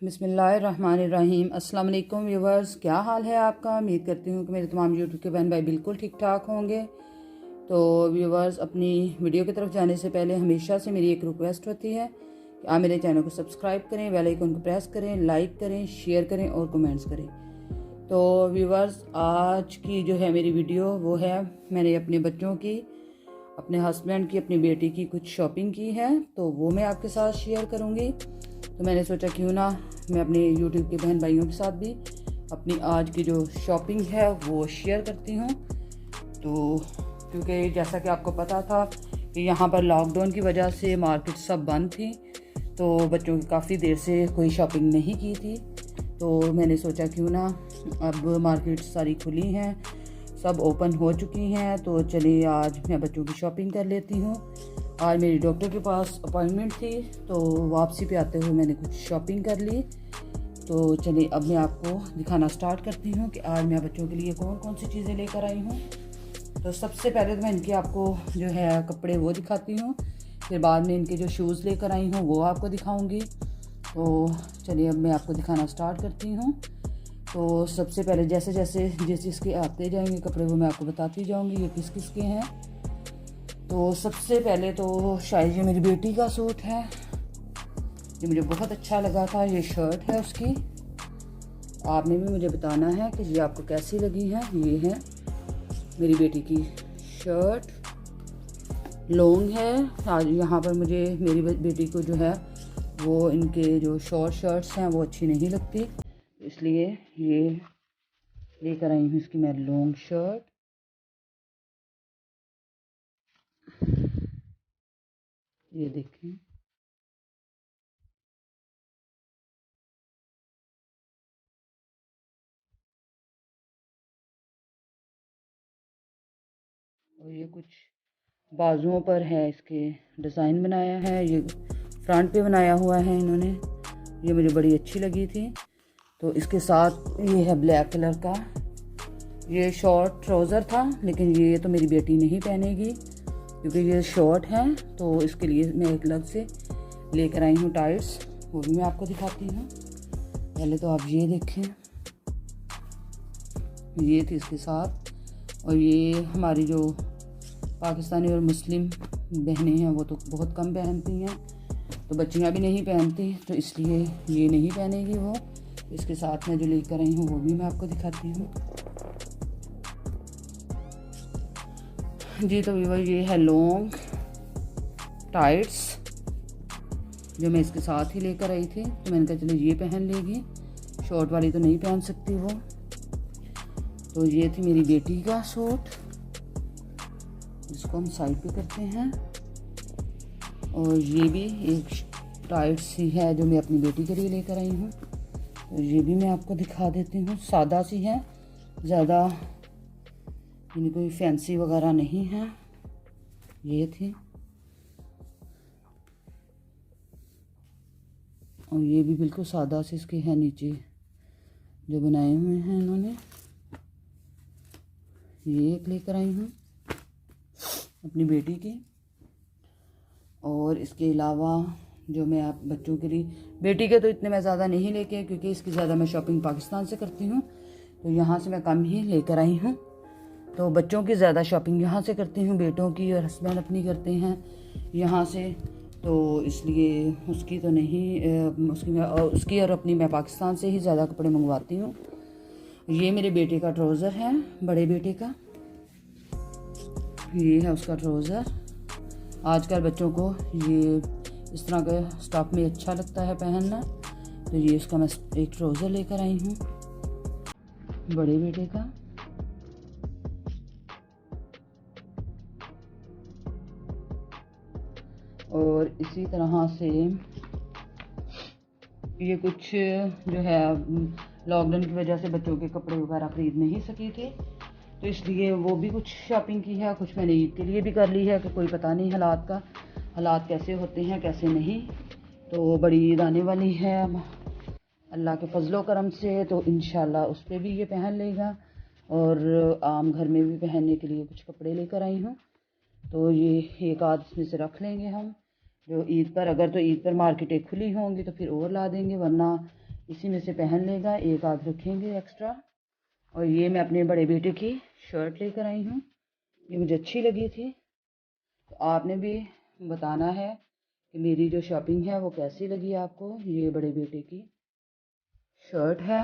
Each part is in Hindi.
बिस्मिल्लाहिर्रहमानिर्रहीम। अस्सलाम वालेकुम व्यूवर्स, क्या हाल है आपका। उम्मीद करती हूँ कि मेरे तमाम यूट्यूब के बहन भाई बिल्कुल ठीक ठाक होंगे। तो व्यूवर्स, अपनी वीडियो की तरफ जाने से पहले हमेशा से मेरी एक रिक्वेस्ट होती है कि आप मेरे चैनल को सब्सक्राइब करें, बेल आइकन को प्रेस करें, लाइक करें, शेयर करें और कमेंट्स करें। तो व्यूवर्स, आज की जो है मेरी वीडियो वो है, मैंने अपने बच्चों की, अपने हस्बैंड की, अपनी बेटी की कुछ शॉपिंग की है, तो वो मैं आपके साथ शेयर करूँगी। तो मैंने सोचा क्यों ना मैं अपने यूट्यूब के बहन भाइयों के साथ भी अपनी आज की जो शॉपिंग है वो शेयर करती हूँ। तो क्योंकि जैसा कि आपको पता था कि यहाँ पर लॉकडाउन की वजह से मार्केट सब बंद थी, तो बच्चों की काफ़ी देर से कोई शॉपिंग नहीं की थी। तो मैंने सोचा क्यों ना, अब मार्केट सारी खुली हैं, सब ओपन हो चुकी हैं, तो चलिए आज मैं बच्चों की शॉपिंग कर लेती हूँ। आज मेरी डॉक्टर के पास अपॉइंटमेंट थी, तो वापसी पे आते हुए मैंने कुछ शॉपिंग कर ली। तो चलिए अब मैं आपको दिखाना स्टार्ट करती हूँ कि आज मैं बच्चों के लिए कौन कौन सी चीज़ें लेकर आई हूँ। तो सबसे पहले तो मैं इनके आपको जो है कपड़े वो दिखाती हूँ, फिर बाद में इनके जो शूज़ लेकर आई हूँ वो आपको दिखाऊँगी। तो चलिए अब मैं आपको दिखाना स्टार्ट करती हूँ। तो सबसे पहले जैसे जैसे जिस जिसके आते जाएंगे कपड़े वो मैं आपको बताती जाऊँगी ये किस किस के हैं। तो सबसे पहले तो शायद ये मेरी बेटी का सूट है, ये मुझे बहुत अच्छा लगा था। ये शर्ट है उसकी, आपने भी मुझे बताना है कि ये आपको कैसी लगी है। ये है मेरी बेटी की शर्ट, लॉन्ग है। आज यहाँ पर मुझे मेरी बेटी को जो है वो इनके जो शॉर्ट शर्ट्स हैं वो अच्छी नहीं लगती, इसलिए ये लेकर आई हूँ इसकी मैं लॉन्ग शर्ट। ये देखें, और ये कुछ बाजुओं पर है, इसके डिज़ाइन बनाया है, ये फ्रंट पे बनाया हुआ है इन्होंने। ये मुझे बड़ी अच्छी लगी थी। तो इसके साथ ये है ब्लैक कलर का, ये शॉर्ट ट्राउज़र था, लेकिन ये तो मेरी बेटी नहीं पहनेगी क्योंकि ये शॉर्ट है। तो इसके लिए मैं एक अलग से लेकर आई हूँ टाइट्स, वो भी मैं आपको दिखाती हूँ। पहले तो आप ये देखें, ये थी इसके साथ। और ये हमारी जो पाकिस्तानी और मुस्लिम बहनें हैं वो तो बहुत कम पहनती हैं, तो बच्चियाँ भी नहीं पहनती, तो इसलिए ये नहीं पहनेगी वो। इसके साथ मैं जो लेकर आई हूँ वो भी मैं आपको दिखाती हूँ। जी तो ये है लॉन्ग टाइट्स जो मैं इसके साथ ही लेकर आई थी, तो मैंने कहा चलो ये पहन लेगी, शॉर्ट वाली तो नहीं पहन सकती वो। तो ये थी मेरी बेटी का सूट, इसको हम साइड पे करते हैं। और ये भी एक टाइट सी है जो मैं अपनी बेटी के लिए लेकर आई हूँ, तो ये भी मैं आपको दिखा देती हूँ। सादा सी है, ज़्यादा यानी कोई फैंसी वगैरह नहीं है। ये थी, और ये भी बिल्कुल सादा सी इसके है, नीचे जो बनाए हुए हैं इन्होंने। ये एक लेकर आई हूँ अपनी बेटी की। और इसके अलावा जो मैं आप बच्चों के लिए, बेटी के तो इतने मैं ज़्यादा नहीं लेके, क्योंकि इसकी ज़्यादा मैं शॉपिंग पाकिस्तान से करती हूँ, तो यहाँ से मैं कम ही लेकर आई हूँ। तो बच्चों की ज़्यादा शॉपिंग यहाँ से करती हूँ, बेटों की और हस्बैंड अपनी करते हैं यहाँ से, तो इसलिए उसकी तो नहीं, उसकी और अपनी मैं पाकिस्तान से ही ज़्यादा कपड़े मंगवाती हूँ। ये मेरे बेटे का ट्राउज़र है, बड़े बेटे का, ये है उसका ट्राउज़र। आजकल बच्चों को ये इस तरह के स्टॉप में अच्छा लगता है पहनना, तो ये इसका मैं एक ट्राउज़र लेकर आई हूँ बड़े बेटे का। और इसी तरह से ये कुछ जो है लॉकडाउन की वजह से बच्चों के कपड़े वगैरह खरीद नहीं सकी थी, तो इसलिए वो भी कुछ शॉपिंग की है। कुछ मैंने ईद के लिए भी कर ली है कि कोई पता नहीं हालात कैसे होते हैं कैसे नहीं। तो बड़ी ईद आने वाली है अल्लाह के फजलो करम से, तो इंशाल्लाह उस पर भी ये पहन लेगा। और आम घर में भी पहनने के लिए कुछ कपड़े लेकर आई हूँ, तो ये एक आध इसमें से रख लेंगे हम जो ईद पर, अगर तो ईद पर मार्केटें खुली होंगी तो फिर और ला देंगे, वरना इसी में से पहन लेगा, एक आध रखेंगे एक्स्ट्रा। और ये मैं अपने बड़े बेटे की शर्ट लेकर आई हूँ, ये मुझे अच्छी लगी थी। तो आपने भी बताना है कि मेरी जो शॉपिंग है वो कैसी लगी आपको। ये बड़े बेटे की शर्ट है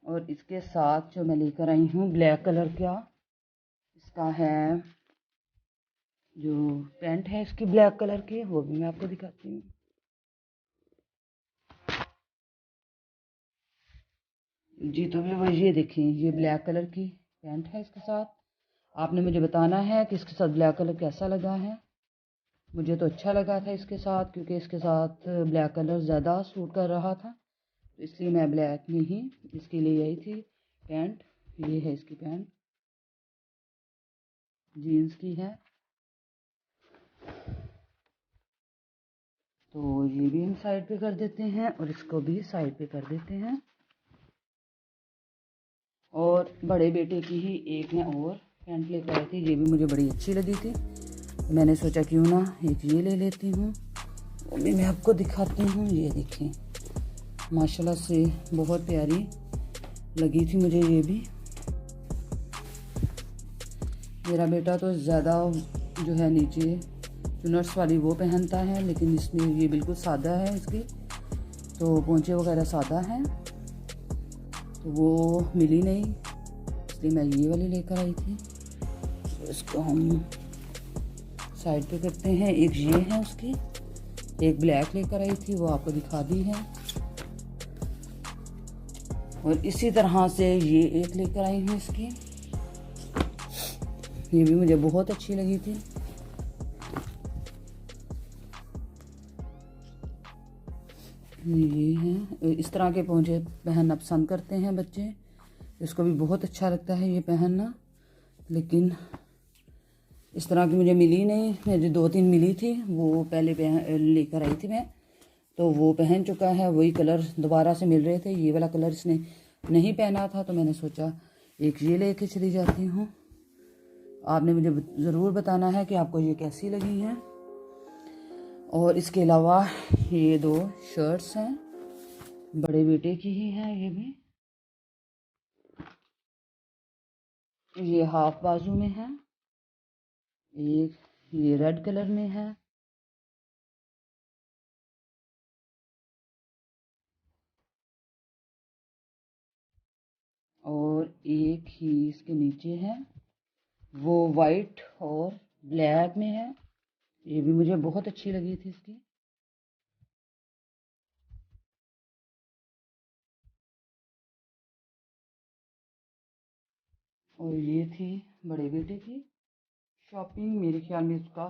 और इसके साथ जो मैं लेकर आई हूँ ब्लैक कलर का इसका है, जो पैंट है इसकी ब्लैक कलर की, वो भी मैं आपको दिखाती हूँ। जी तो भी वो ये देखें, ये ब्लैक कलर की पैंट है इसके साथ। आपने मुझे बताना है कि इसके साथ ब्लैक कलर कैसा लगा है। मुझे तो अच्छा लगा था इसके साथ, क्योंकि इसके साथ ब्लैक कलर ज़्यादा सूट कर रहा था, तो इसलिए मैं ब्लैक में ही इसके लिए आई थी पैंट। ये है इसकी पैंट, जीन्स की है। तो ये भी हम साइड पे कर देते हैं और इसको भी साइड पे कर देते हैं। और बड़े बेटे की ही एक मैं और पैंट लेकर आई थी, ये भी मुझे बड़ी अच्छी लगी थी। मैंने सोचा क्यों ना एक ये ले लेती हूँ, वो भी मैं आपको दिखाती हूँ। ये देखें, माशाल्लाह से बहुत प्यारी लगी थी मुझे ये भी। मेरा बेटा तो ज़्यादा जो है नीचे चुनट्स वाली वो पहनता है, लेकिन इसमें ये बिल्कुल सादा है, इसकी तो पोंचे वगैरह सादा हैं, तो वो मिली नहीं, इसलिए मैं ये वाली लेकर आई थी। तो इसको हम साइड पे करते हैं। एक ये है उसकी, एक ब्लैक लेकर आई थी, वो आपको दिखा दी है। और इसी तरह से ये एक लेकर आई हूँ इसकी, ये भी मुझे बहुत अच्छी लगी थी। ये है, इस तरह के पोंचे पहनना पसंद करते हैं बच्चे, इसको भी बहुत अच्छा लगता है ये पहनना। लेकिन इस तरह की मुझे मिली नहीं, मुझे 2-3 मिली थी, वो पहले लेकर आई थी मैं, तो वो पहन चुका है। वही कलर दोबारा से मिल रहे थे, ये वाला कलर इसने नहीं पहना था, तो मैंने सोचा एक ये लेके चली जाती हूँ। आपने मुझे ज़रूर बताना है कि आपको ये कैसी लगी हैं। और इसके अलावा ये 2 शर्ट्स हैं, बड़े बेटे की ही हैं ये भी। ये हाफ बाजू में है, एक ये रेड कलर में है, और एक ही इसके नीचे है, वो वाइट और ब्लैक में है। ये भी मुझे बहुत अच्छी लगी थी इसकी। और ये थी बड़े बेटे की शॉपिंग। मेरे ख्याल में इसका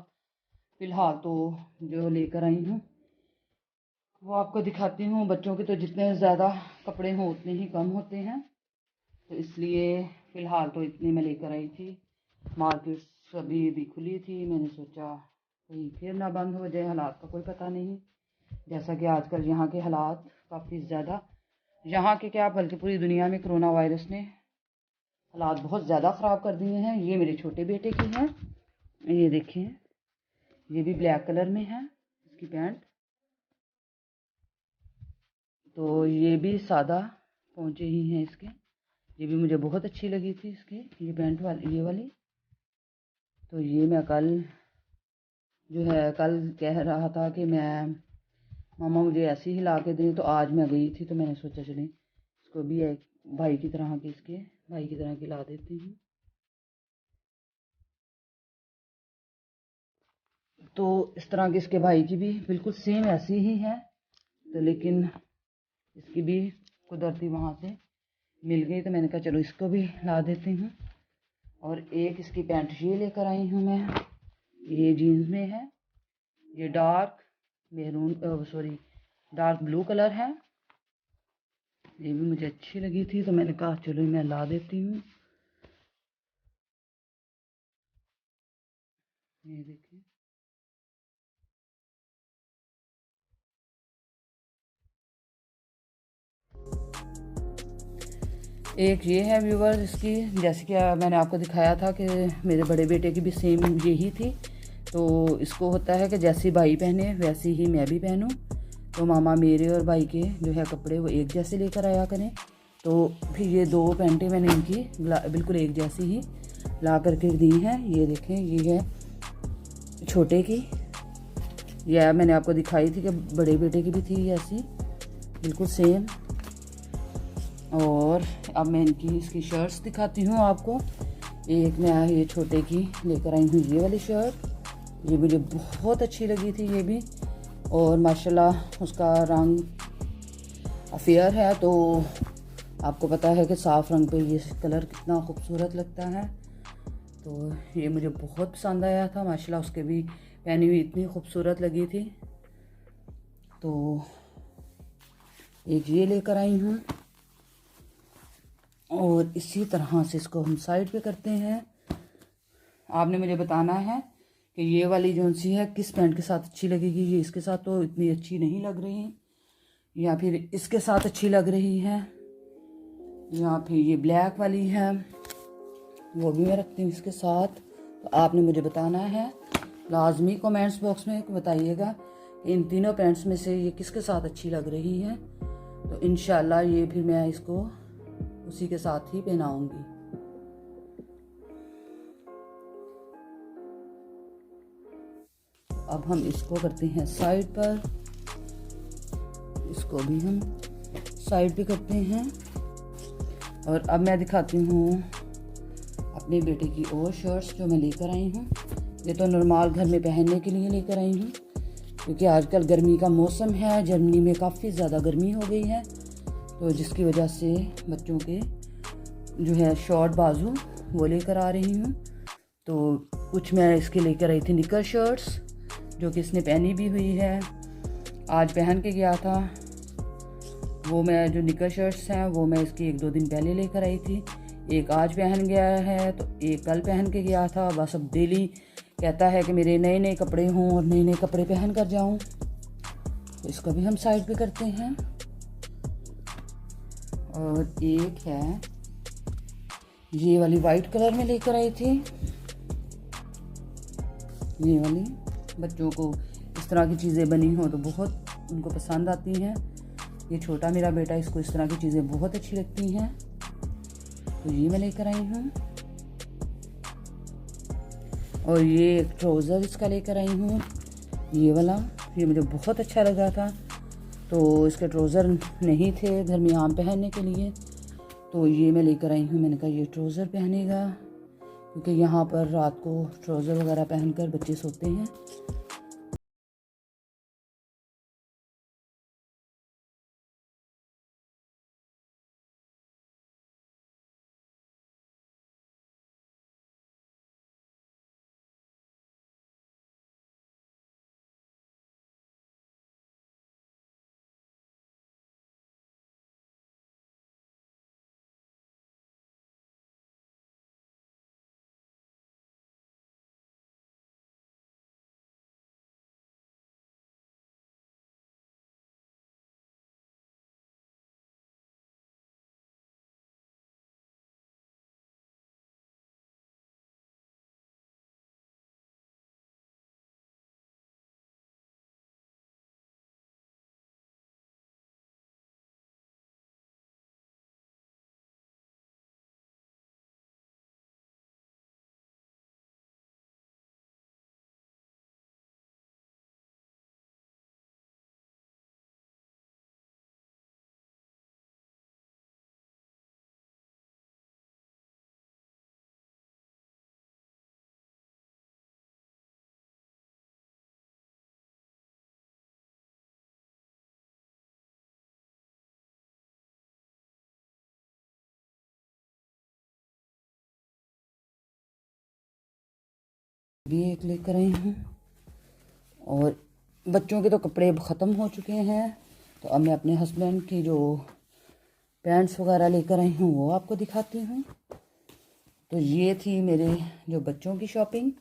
फ़िलहाल तो जो लेकर आई हूँ वो आपको दिखाती हूँ। बच्चों के तो जितने ज़्यादा कपड़े हों उतने ही कम होते हैं, तो इसलिए फ़िलहाल तो इतनी मैं लेकर आई थी। मार्केट सभी भी खुली थी, मैंने सोचा कहीं फिर ना बंद हो जाए, हालात का कोई पता नहीं। जैसा कि आजकल यहाँ के हालात काफ़ी ज़्यादा, यहाँ के क्या बल्कि पूरी दुनिया में कोरोना वायरस ने हालात बहुत ज़्यादा ख़राब कर दिए हैं। ये मेरे छोटे बेटे की है, ये देखें, ये भी ब्लैक कलर में है इसकी पैंट। तो ये भी सादा पोंचे ही हैं इसके, ये भी मुझे बहुत अच्छी लगी थी इसकी, ये पैंट वाली, ये वाली। तो ये मैं कल जो है, कल कह रहा था कि मैं मामा मुझे ऐसी ही ला के दें, तो आज मैं गई थी, तो मैंने सोचा चलें इसको भी एक भाई की तरह की, इसके भाई की तरह की ला देती हूँ। तो इस तरह की इसके भाई की भी बिल्कुल सेम ऐसी ही है, तो लेकिन इसकी भी कुदरती वहाँ से मिल गई, तो मैंने कहा चलो इसको भी ला देती हूँ। और एक इसकी पैंट ये लेकर आई हूँ मैं, ये जीन्स में है, ये dark maroon sorry dark blue colour है। ये भी मुझे अच्छी लगी थी, तो मैंने कहा चलो मैं ला देती हूँ। ये देखिए, एक ये है व्यूवर्स इसकी, जैसे कि मैंने आपको दिखाया था कि मेरे बड़े बेटे की भी सेम यही थी। तो इसको होता है कि जैसी भाई पहने वैसी ही मैं भी पहनूं, तो मामा मेरे और भाई के जो है कपड़े वो एक जैसे लेकर आया करें। तो फिर ये 2 पैंटें मैंने इनकी बिल्कुल एक जैसी ही ला करके दी हैं। ये देखें, ये है छोटे की, यह मैंने आपको दिखाई थी कि बड़े बेटे की भी थी ऐसी बिल्कुल सेम। और अब मैं इसकी शर्ट्स दिखाती हूँ आपको। एक मैं ये छोटे की लेकर आई हूँ ये वाली शर्ट, ये मुझे बहुत अच्छी लगी थी ये भी। और माशाल्लाह उसका रंग फेयर है, तो आपको पता है कि साफ़ रंग पे ये कलर कितना खूबसूरत लगता है। तो ये मुझे बहुत पसंद आया था माशाल्लाह, उसके भी पहनी हुई इतनी खूबसूरत लगी थी। तो एक ये लेकर आई हूँ और इसी तरह से इसको हम साइड पे करते हैं। आपने मुझे बताना है कि ये वाली जो सी है किस पैंट के साथ अच्छी लगेगी। ये इसके साथ तो इतनी अच्छी नहीं लग रही, या फिर इसके साथ अच्छी लग रही है, या फिर ये ब्लैक वाली है वो भी मैं रखती हूँ इसके साथ। तो आपने मुझे बताना है, लाजमी कमेंट्स बॉक्स में बताइएगा कि इन तीनों पैंट्स में से ये किसके साथ अच्छी लग रही है। तो इंशाल्लाह ये फिर मैं इसको उसी के साथ ही पहनाऊंगी। अब हम इसको करते हैं साइड पर, इसको भी हम साइड पे करते हैं। और अब मैं दिखाती हूँ अपने बेटे की और शर्ट्स जो मैं लेकर आई हूँ। ये तो नॉर्मल घर में पहनने के लिए लेकर आई हूँ, क्योंकि आजकल गर्मी का मौसम है, जर्मनी में काफ़ी ज़्यादा गर्मी हो गई है, तो जिसकी वजह से बच्चों के जो है शॉर्ट बाजू वो लेकर आ रही हूँ। तो कुछ मैं इसके लेकर आई थी निकर शर्ट्स, जो कि इसने पहनी भी हुई है, आज पहन के गया था। वो मैं जो निकर शर्ट्स हैं वो मैं इसकी 1-2 दिन पहले लेकर आई थी। एक आज पहन गया है, तो एक कल पहन के गया था। बस अब डेली कहता है कि मेरे नए नए कपड़े हों और नए नए कपड़े पहन कर जाऊँ। तो इसको भी हम साइड पे करते हैं। और एक है ये वाली वाइट कलर में लेकर आई थी, ये वाली। बच्चों को इस तरह की चीज़ें बनी हो तो बहुत उनको पसंद आती हैं। ये छोटा मेरा बेटा, इसको इस तरह की चीज़ें बहुत अच्छी लगती हैं, तो ये मैं लेकर आई हूँ। और ये एक ट्राउज़र इसका लेकर आई हूँ, ये वाला, ये मुझे बहुत अच्छा लगा था। तो इसके ट्राउज़र नहीं थे घर में आम पहनने के लिए, तो ये मैं लेकर आई हूँ। मैंने कहा ये ट्राउज़र पहनेगा, क्योंकि यहाँ पर रात को ट्राउज़र वगैरह पहनकर बच्चे सोते हैं। भी एक लेकर आई हूँ। और बच्चों के तो कपड़े ख़त्म हो चुके हैं, तो अब मैं अपने हस्बैंड की जो पैंट्स वगैरह लेकर आई हूँ वो आपको दिखाती हूँ। तो ये थी मेरे जो बच्चों की शॉपिंग,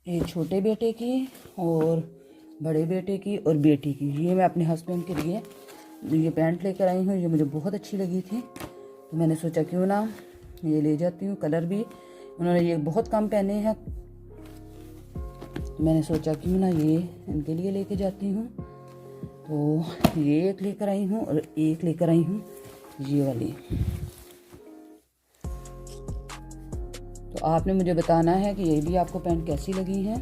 ये छोटे बेटे की और बड़े बेटे की और बेटी की। ये मैं अपने हस्बैंड के लिए ये पैंट लेकर आई हूँ, ये मुझे बहुत अच्छी लगी थी, तो मैंने सोचा क्यों ना ये ले जाती हूँ। कलर भी उन्होंने ये बहुत कम पहने हैं, मैंने सोचा क्यों ना ये इनके लिए लेके जाती हूँ। तो ये एक लेकर आई हूँ और एक लेकर आई हूँ ये वाली। तो आपने मुझे बताना है कि ये भी आपको पैंट कैसी लगी है।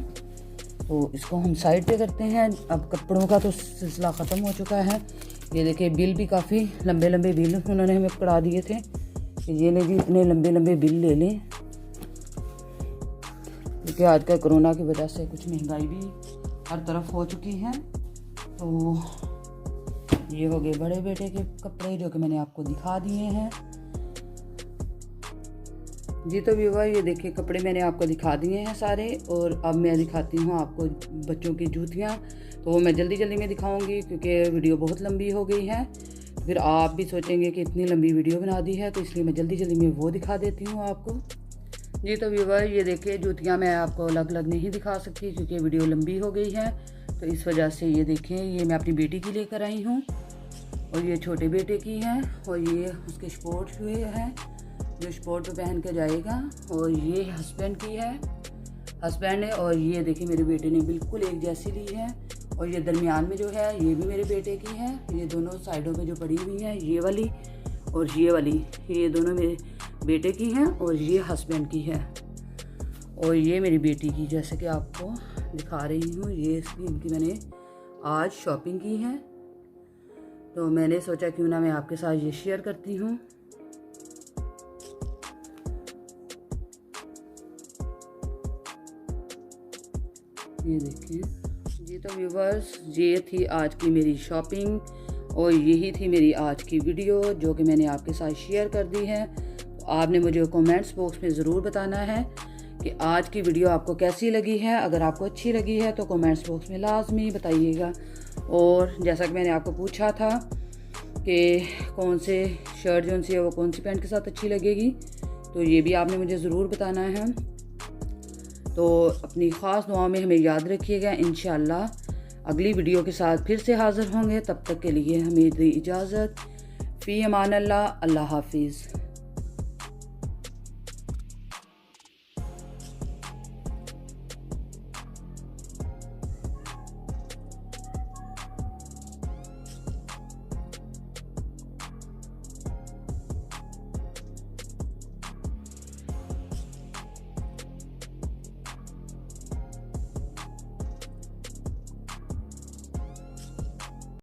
तो इसको हम साइड पे करते हैं। अब कपड़ों का तो सिलसिला ख़त्म हो चुका है। ये देखिए बिल भी काफ़ी लंबे लंबे बिल उन्होंने हमें पकड़ा दिए थे कि ये ले जी इतने लंबे लंबे बिल ले लें, क्योंकि आजकल कोरोना की वजह से कुछ महंगाई भी हर तरफ हो चुकी है। तो ये हो गए बड़े बेटे के कपड़े जो कि मैंने आपको दिखा दिए हैं जी। तो व्यूअर ये देखिए कपड़े मैंने आपको दिखा दिए हैं सारे। और अब मैं दिखाती हूँ आपको बच्चों की जूतियाँ। तो वो मैं जल्दी जल्दी में दिखाऊंगी क्योंकि वीडियो बहुत लंबी हो गई है। फिर आप भी सोचेंगे कि इतनी लंबी वीडियो बना दी है, तो इसलिए मैं जल्दी जल्दी में वो दिखा देती हूँ आपको जी। तो व्यूअर ये देखिए जूतियाँ मैं आपको अलग अलग नहीं दिखा सकती क्योंकि वीडियो लंबी हो गई है। तो इस वजह से ये देखें, ये मैं अपनी बेटी की लेकर आई हूँ और ये छोटे बेटे की है और ये उसके स्पोर्ट शूज है जो स्पोर्ट पे पहन के जाएगा। और ये हस्बैंड की है, हस्बैंड है। और ये देखिए मेरे बेटे ने बिल्कुल एक जैसी ली है। और ये दरमियान में जो है ये भी मेरे बेटे की है। ये दोनों साइडों पे जो पड़ी हुई हैं ये वाली और ये वाली, ये दोनों मेरे बेटे की हैं और ये हस्बैंड की है। और ये मेरी बेटी की, जैसे कि आपको दिखा रही हूँ, ये इसकी इनकी मैंने आज शॉपिंग की है। तो मैंने सोचा क्यों ना मैं आपके साथ ये शेयर करती हूँ। ये देखिए जी। तो व्यूवर्स ये थी आज की मेरी शॉपिंग और यही थी मेरी आज की वीडियो जो कि मैंने आपके साथ शेयर कर दी है। तो आपने मुझे कमेंट्स बॉक्स में ज़रूर बताना है कि आज की वीडियो आपको कैसी लगी है। अगर आपको अच्छी लगी है तो कमेंट्स बॉक्स में लाजमी बताइएगा। और जैसा कि मैंने आपको पूछा था कि कौन से शर्ट जो सी है वो कौन सी पैंट के साथ अच्छी लगेगी, तो ये भी आपने मुझे ज़रूर बताना है। तो अपनी ख़ास दुआओं में हमें याद रखिएगा। इंशाअल्लाह अगली वीडियो के साथ फिर से हाज़िर होंगे। तब तक के लिए हमें दी इजाज़त। फ़ी अमान अल्लाह। अल्लाह हाफिज़।